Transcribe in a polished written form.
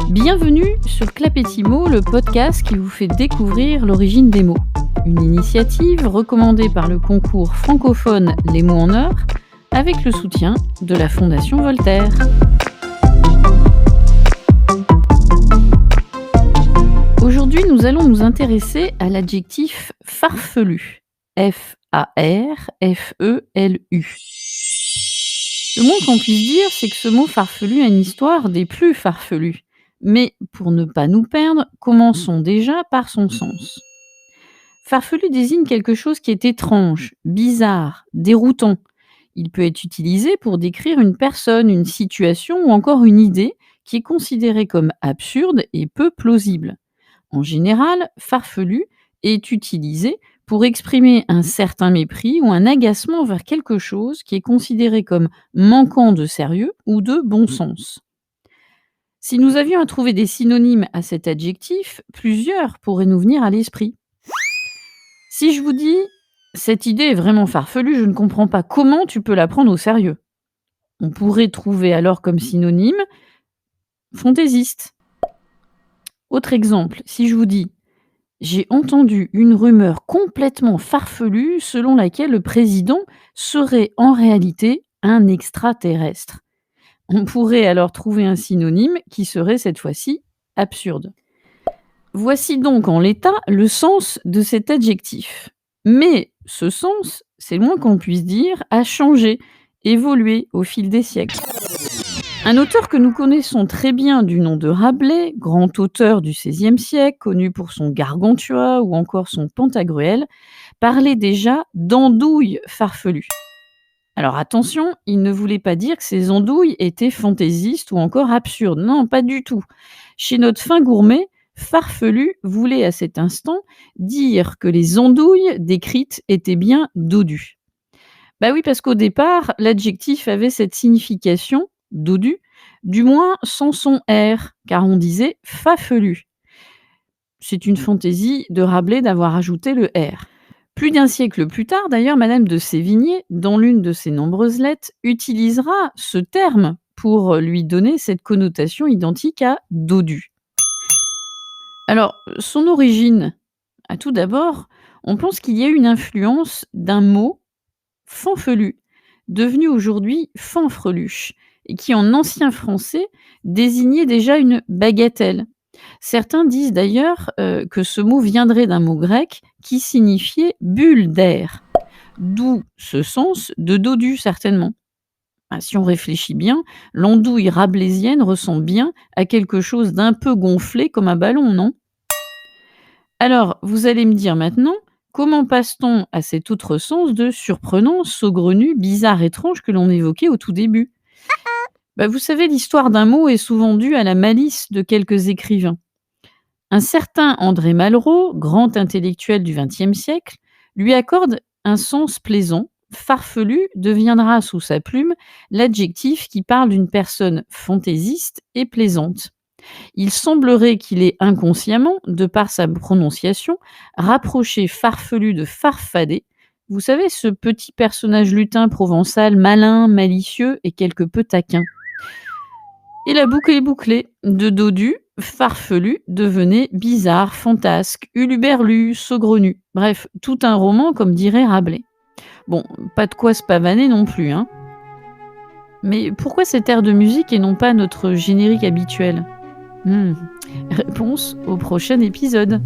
Bienvenue sur Clapetimo, le podcast qui vous fait découvrir l'origine des mots. Une initiative recommandée par le concours francophone Les mots en or, avec le soutien de la Fondation Voltaire. Aujourd'hui, nous allons nous intéresser à l'adjectif farfelu. F-A-R-F-E-L-U. Le moins qu'on puisse dire, c'est que ce mot farfelu a une histoire des plus farfelus. Mais pour ne pas nous perdre, commençons déjà par son sens. Farfelu désigne quelque chose qui est étrange, bizarre, déroutant. Il peut être utilisé pour décrire une personne, une situation ou encore une idée qui est considérée comme absurde et peu plausible. En général, farfelu est utilisé pour exprimer un certain mépris ou un agacement vers quelque chose qui est considéré comme manquant de sérieux ou de bon sens. Si nous avions à trouver des synonymes à cet adjectif, plusieurs pourraient nous venir à l'esprit. Si je vous dis « cette idée est vraiment farfelue, je ne comprends pas comment tu peux la prendre au sérieux », on pourrait trouver alors comme synonyme « fantaisiste ». Autre exemple, si je vous dis « j'ai entendu une rumeur complètement farfelue selon laquelle le président serait en réalité un extraterrestre ». On pourrait alors trouver un synonyme qui serait cette fois-ci absurde. Voici donc en l'état le sens de cet adjectif. Mais ce sens, c'est le moins qu'on puisse dire, a changé, évolué au fil des siècles. Un auteur que nous connaissons très bien du nom de Rabelais, grand auteur du XVIe siècle, connu pour son Gargantua ou encore son Pantagruel, parlait déjà d'andouille farfelue. Alors attention, il ne voulait pas dire que ces andouilles étaient fantaisistes ou encore absurdes. Non, pas du tout. Chez notre fin gourmet, farfelu voulait à cet instant dire que les andouilles décrites étaient bien dodues. Bah oui, parce qu'au départ, l'adjectif avait cette signification, dodu, du moins sans son R, car on disait fafelu. C'est une fantaisie de Rabelais d'avoir ajouté le R. Plus d'un siècle plus tard, d'ailleurs, Madame de Sévigné, dans l'une de ses nombreuses lettres, utilisera ce terme pour lui donner cette connotation identique à dodu. Alors, son origine, à tout d'abord, on pense qu'il y a eu une influence d'un mot, fanfelu, devenu aujourd'hui fanfreluche, et qui en ancien français désignait déjà une bagatelle. Certains disent d'ailleurs que ce mot viendrait d'un mot grec qui signifiait bulle d'air, d'où ce sens de dodu certainement. Si on réfléchit bien, l'andouille rabelaisienne ressemble bien à quelque chose d'un peu gonflé comme un ballon, non ? Alors, vous allez me dire maintenant, comment passe-t-on à cet autre sens de surprenant, saugrenu, bizarre, étrange que l'on évoquait au tout début ? Vous savez, l'histoire d'un mot est souvent due à la malice de quelques écrivains. Un certain André Malraux, grand intellectuel du XXe siècle, lui accorde un sens plaisant. Farfelu deviendra sous sa plume l'adjectif qui parle d'une personne fantaisiste et plaisante. Il semblerait qu'il ait inconsciemment, de par sa prononciation, rapproché farfelu de farfadet. Vous savez, ce petit personnage lutin provençal, malin, malicieux et quelque peu taquin. Et la boucle est bouclée. De dodu, farfelu devenait bizarre, fantasque, huluberlu, saugrenu. Bref, tout un roman comme dirait Rabelais. Bon, pas de quoi se pavaner non plus, hein. Mais pourquoi cet air de musique et non pas notre générique habituel ? Réponse au prochain épisode.